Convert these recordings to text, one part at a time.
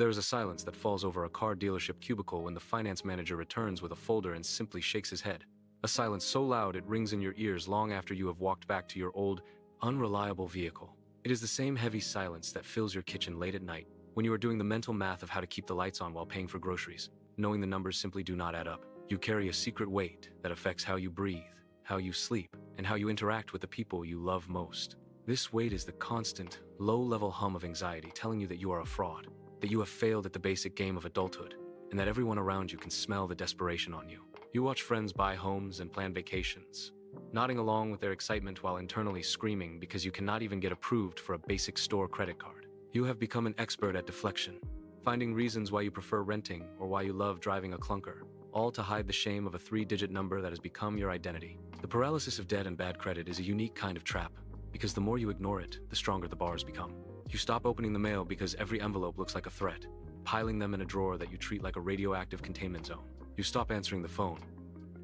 There is a silence that falls over a car dealership cubicle when the finance manager returns with a folder and simply shakes his head. A silence so loud it rings in your ears long after you have walked back to your old, unreliable vehicle. It is the same heavy silence that fills your kitchen late at night when you are doing the mental math of how to keep the lights on while paying for groceries, knowing the numbers simply do not add up. You carry a secret weight that affects how you breathe, how you sleep, and how you interact with the people you love most. This weight is the constant, low-level hum of anxiety telling you that you are a fraud, that you have failed at the basic game of adulthood, and that everyone around you can smell the desperation on you. You watch friends buy homes and plan vacations, nodding along with their excitement while internally screaming because you cannot even get approved for a basic store credit card. You have become an expert at deflection, finding reasons why you prefer renting or why you love driving a clunker, all to hide the shame of a 3-digit number that has become your identity. The paralysis of debt and bad credit is a unique kind of trap, because the more you ignore it, the stronger the bars become. You stop opening the mail because every envelope looks like a threat, piling them in a drawer that you treat like a radioactive containment zone. You stop answering the phone,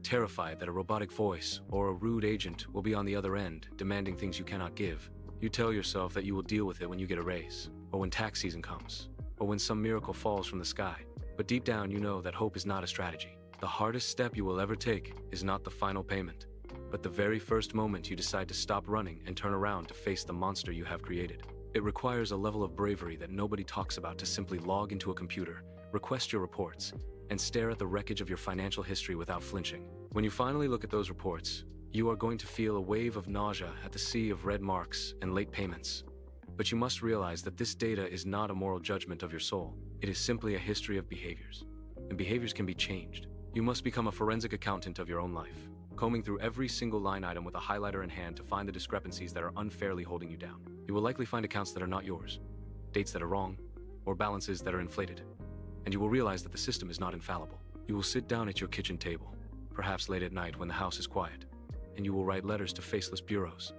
terrified that a robotic voice or a rude agent will be on the other end, demanding things you cannot give. You tell yourself that you will deal with it when you get a raise, or when tax season comes, or when some miracle falls from the sky. But deep down you know that hope is not a strategy. The hardest step you will ever take is not the final payment, but the very first moment you decide to stop running and turn around to face the monster you have created. It requires a level of bravery that nobody talks about to simply log into a computer, request your reports, and stare at the wreckage of your financial history without flinching. When you finally look at those reports, you are going to feel a wave of nausea at the sea of red marks and late payments. But you must realize that this data is not a moral judgment of your soul. It is simply a history of behaviors. And behaviors can be changed. You must become a forensic accountant of your own life, combing through every single line item with a highlighter in hand to find the discrepancies that are unfairly holding you down. You will likely find accounts that are not yours, dates that are wrong, or balances that are inflated. And you will realize that the system is not infallible. You will sit down at your kitchen table, perhaps late at night when the house is quiet, and you will write letters to faceless bureaus,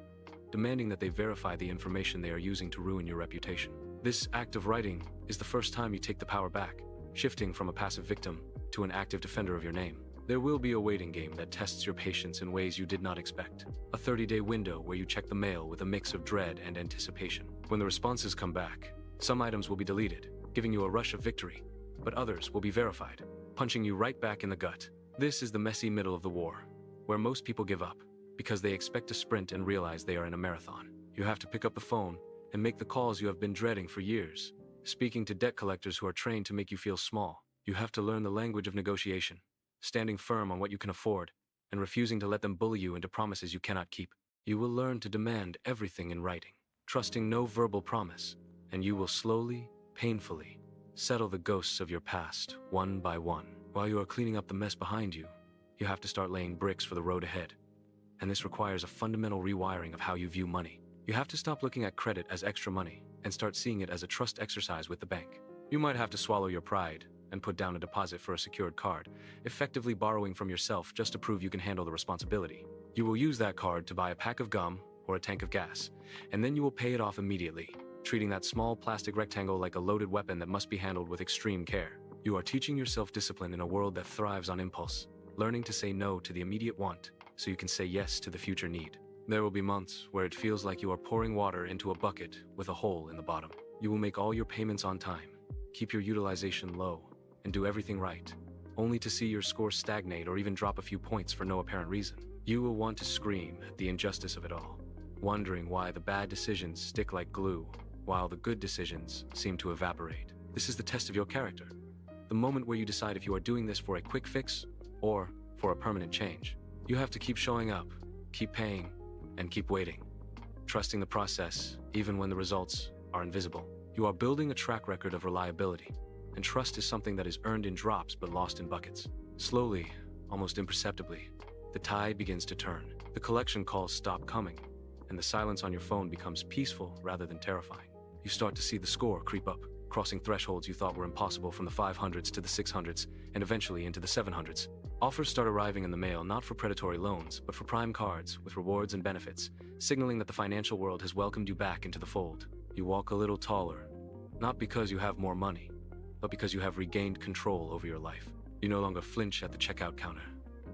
demanding that they verify the information they are using to ruin your reputation. This act of writing is the first time you take the power back, shifting from a passive victim to an active defender of your name. There will be a waiting game that tests your patience in ways you did not expect. A 30-day window where you check the mail with a mix of dread and anticipation. When the responses come back, some items will be deleted, giving you a rush of victory, but others will be verified, punching you right back in the gut. This is the messy middle of the war, where most people give up, because they expect to sprint and realize they are in a marathon. You have to pick up the phone and make the calls you have been dreading for years, speaking to debt collectors who are trained to make you feel small. You have to learn the language of negotiation, standing firm on what you can afford, and refusing to let them bully you into promises you cannot keep. You will learn to demand everything in writing, trusting no verbal promise, and you will slowly, painfully, settle the ghosts of your past, one by one. While you are cleaning up the mess behind you, you have to start laying bricks for the road ahead. And this requires a fundamental rewiring of how you view money. You have to stop looking at credit as extra money and start seeing it as a trust exercise with the bank. You might have to swallow your pride and put down a deposit for a secured card, effectively borrowing from yourself just to prove you can handle the responsibility. You will use that card to buy a pack of gum or a tank of gas, and then you will pay it off immediately, treating that small plastic rectangle like a loaded weapon that must be handled with extreme care. You are teaching yourself discipline in a world that thrives on impulse, learning to say no to the immediate want so you can say yes to the future need. There will be months where it feels like you are pouring water into a bucket with a hole in the bottom. You will make all your payments on time, keep your utilization low, and do everything right, only to see your score stagnate or even drop a few points for no apparent reason. You will want to scream at the injustice of it all, wondering why the bad decisions stick like glue, while the good decisions seem to evaporate. This is the test of your character, the moment where you decide if you are doing this for a quick fix or for a permanent change. You have to keep showing up, keep paying, and keep waiting, trusting the process even when the results are invisible. You are building a track record of reliability, and trust is something that is earned in drops but lost in buckets. Slowly, almost imperceptibly, the tide begins to turn. The collection calls stop coming, and the silence on your phone becomes peaceful rather than terrifying. You start to see the score creep up, crossing thresholds you thought were impossible from the 500s to the 600s, and eventually into the 700s. Offers start arriving in the mail not for predatory loans, but for prime cards with rewards and benefits, signaling that the financial world has welcomed you back into the fold. You walk a little taller, not because you have more money, but because you have regained control over your life. You no longer flinch at the checkout counter.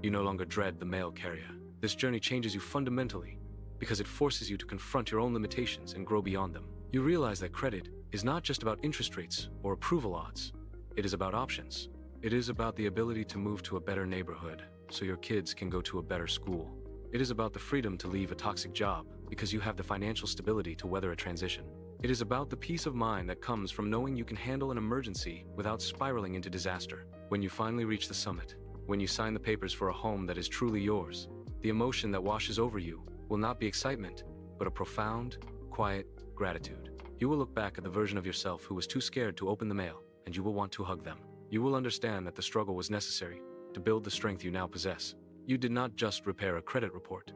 You no longer dread the mail carrier. This journey changes you fundamentally because it forces you to confront your own limitations and grow beyond them. You realize that credit is not just about interest rates or approval odds. It is about options. It is about the ability to move to a better neighborhood so your kids can go to a better school. It is about the freedom to leave a toxic job because you have the financial stability to weather a transition. It is about the peace of mind that comes from knowing you can handle an emergency without spiraling into disaster. When you finally reach the summit, when you sign the papers for a home that is truly yours, the emotion that washes over you will not be excitement, but a profound, quiet gratitude. You will look back at the version of yourself who was too scared to open the mail, and you will want to hug them. You will understand that the struggle was necessary to build the strength you now possess. You did not just repair a credit report.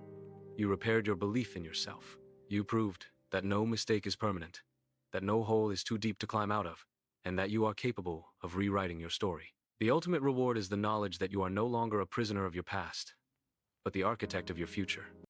You repaired your belief in yourself. You proved that no mistake is permanent, that no hole is too deep to climb out of, and that you are capable of rewriting your story. The ultimate reward is the knowledge that you are no longer a prisoner of your past, but the architect of your future.